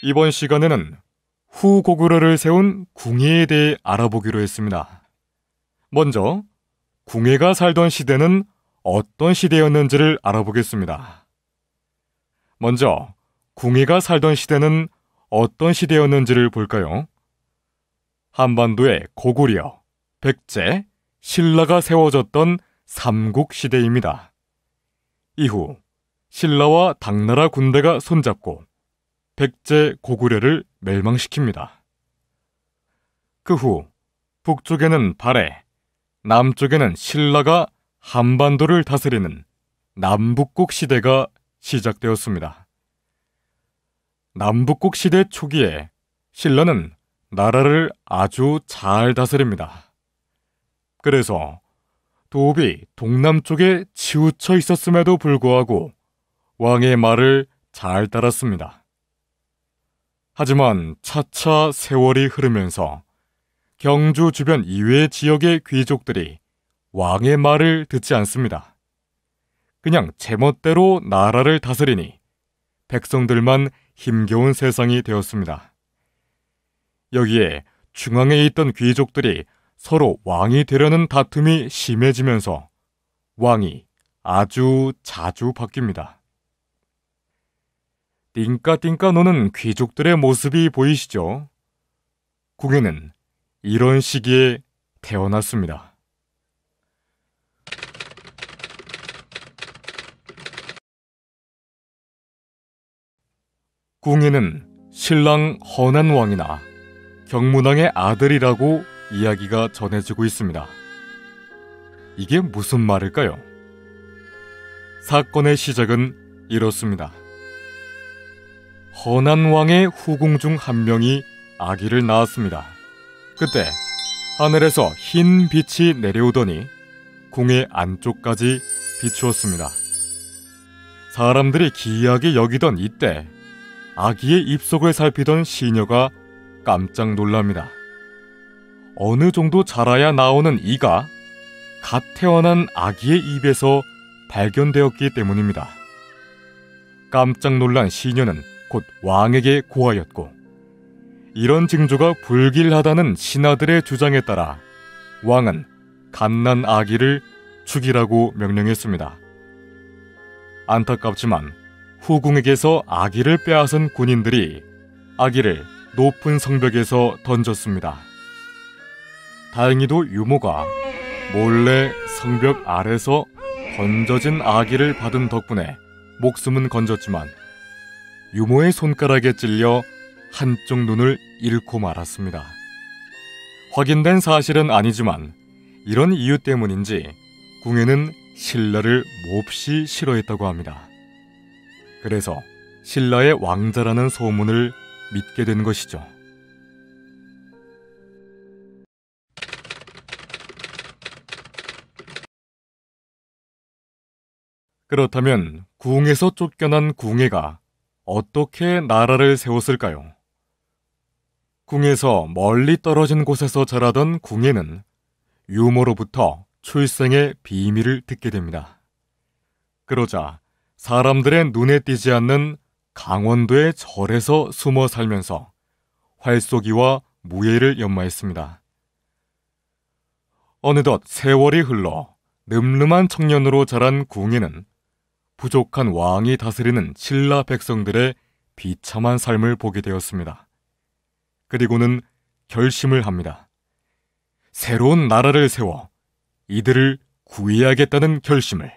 이번 시간에는 후고구려를 세운 궁예에 대해 알아보기로 했습니다. 먼저 궁예가 살던 시대는 어떤 시대였는지를 알아보겠습니다. 먼저 궁예가 살던 시대는 어떤 시대였는지를 볼까요? 한반도에 고구려, 백제, 신라가 세워졌던 삼국시대입니다. 이후 신라와 당나라 군대가 손잡고 백제, 고구려를 멸망시킵니다. 그 후 북쪽에는 발해, 남쪽에는 신라가 한반도를 다스리는 남북국 시대가 시작되었습니다. 남북국 시대 초기에 신라는 나라를 아주 잘 다스립니다. 그래서 도읍이 동남쪽에 치우쳐 있었음에도 불구하고 왕의 말을 잘 따랐습니다. 하지만 차차 세월이 흐르면서 경주 주변 이외 지역의 귀족들이 왕의 말을 듣지 않습니다. 그냥 제멋대로 나라를 다스리니 백성들만 힘겨운 세상이 되었습니다. 여기에 중앙에 있던 귀족들이 서로 왕이 되려는 다툼이 심해지면서 왕이 아주 자주 바뀝니다. 띵까띵까 노는 귀족들의 모습이 보이시죠? 궁예는 이런 시기에 태어났습니다. 궁예는 신랑 허난왕이나 경문왕의 아들이라고 이야기가 전해지고 있습니다. 이게 무슨 말일까요? 사건의 시작은 이렇습니다. 허난왕의 후궁 중 한 명이 아기를 낳았습니다. 그때 하늘에서 흰 빛이 내려오더니 궁의 안쪽까지 비추었습니다. 사람들이 기이하게 여기던 이때 아기의 입속을 살피던 시녀가 깜짝 놀랍니다. 어느 정도 자라야 나오는 이가 갓 태어난 아기의 입에서 발견되었기 때문입니다. 깜짝 놀란 시녀는 곧 왕에게 고하였고, 이런 징조가 불길하다는 신하들의 주장에 따라 왕은 갓난 아기를 죽이라고 명령했습니다. 안타깝지만 후궁에게서 아기를 빼앗은 군인들이 아기를 높은 성벽에서 던졌습니다. 다행히도 유모가 몰래 성벽 아래서 던져진 아기를 받은 덕분에 목숨은 건졌지만 유모의 손가락에 찔려 한쪽 눈을 잃고 말았습니다. 확인된 사실은 아니지만 이런 이유 때문인지 궁예는 신라를 몹시 싫어했다고 합니다. 그래서 신라의 왕자라는 소문을 믿게 된 것이죠. 그렇다면 궁에서 쫓겨난 궁예가 어떻게 나라를 세웠을까요? 궁에서 멀리 떨어진 곳에서 자라던 궁예는 유모로부터 출생의 비밀을 듣게 됩니다. 그러자 사람들의 눈에 띄지 않는 강원도의 절에서 숨어 살면서 활쏘기와 무예를 연마했습니다. 어느덧 세월이 흘러 늠름한 청년으로 자란 궁예는 부족한 왕이 다스리는 신라 백성들의 비참한 삶을 보게 되었습니다. 그리고는 결심을 합니다. 새로운 나라를 세워 이들을 구해야겠다는 결심을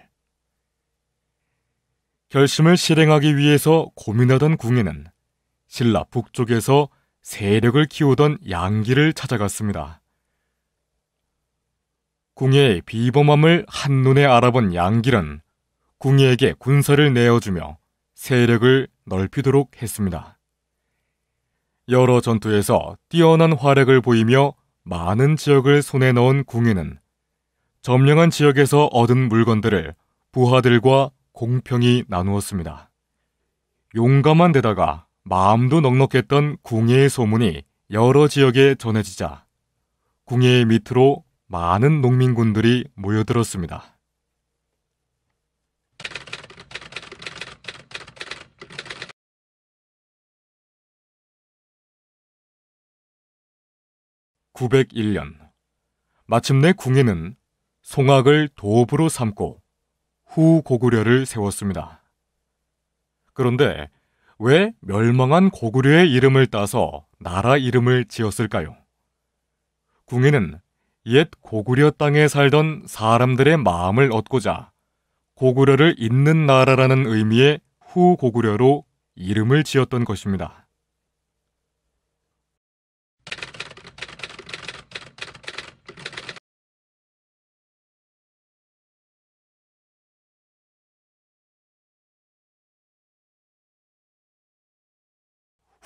실행하기 위해서 고민하던 궁예는 신라 북쪽에서 세력을 키우던 양기를 찾아갔습니다. 궁예의 비범함을 한눈에 알아본 양길은 궁예에게 군사를 내어주며 세력을 넓히도록 했습니다. 여러 전투에서 뛰어난 활약을 보이며 많은 지역을 손에 넣은 궁예는 점령한 지역에서 얻은 물건들을 부하들과 공평히 나누었습니다. 용감한 데다가 마음도 넉넉했던 궁예의 소문이 여러 지역에 전해지자 궁예의 밑으로 많은 농민군들이 모여들었습니다. 901년, 마침내 궁예는 송악을 도읍으로 삼고 후고구려를 세웠습니다. 그런데 왜 멸망한 고구려의 이름을 따서 나라 이름을 지었을까요? 궁예는 옛 고구려 땅에 살던 사람들의 마음을 얻고자 고구려를 잇는 나라라는 의미의 후고구려로 이름을 지었던 것입니다.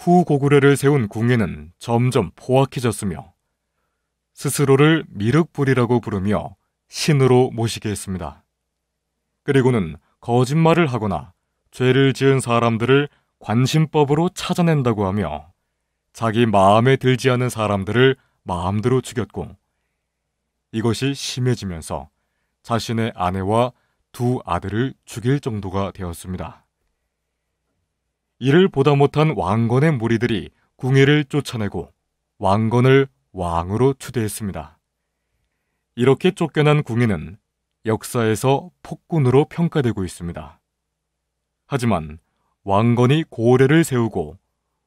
후고구려를 세운 궁예는 점점 포악해졌으며 스스로를 미륵불이라고 부르며 신으로 모시게 했습니다. 그리고는 거짓말을 하거나 죄를 지은 사람들을 관심법으로 찾아낸다고 하며 자기 마음에 들지 않은 사람들을 마음대로 죽였고, 이것이 심해지면서 자신의 아내와 두 아들을 죽일 정도가 되었습니다. 이를 보다 못한 왕건의 무리들이 궁예를 쫓아내고 왕건을 왕으로 추대했습니다. 이렇게 쫓겨난 궁예는 역사에서 폭군으로 평가되고 있습니다. 하지만 왕건이 고려를 세우고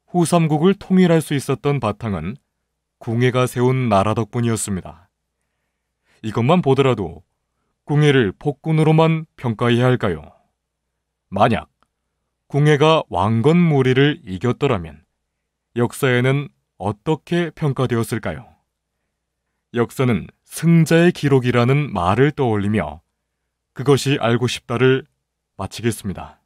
후삼국을 통일할 수 있었던 바탕은 궁예가 세운 나라 덕분이었습니다. 이것만 보더라도 궁예를 폭군으로만 평가해야 할까요? 만약 궁예가 왕건 무리를 이겼더라면 역사에는 어떻게 평가되었을까요? 역사는 승자의 기록이라는 말을 떠올리며 그것이 알고 싶다를 마치겠습니다.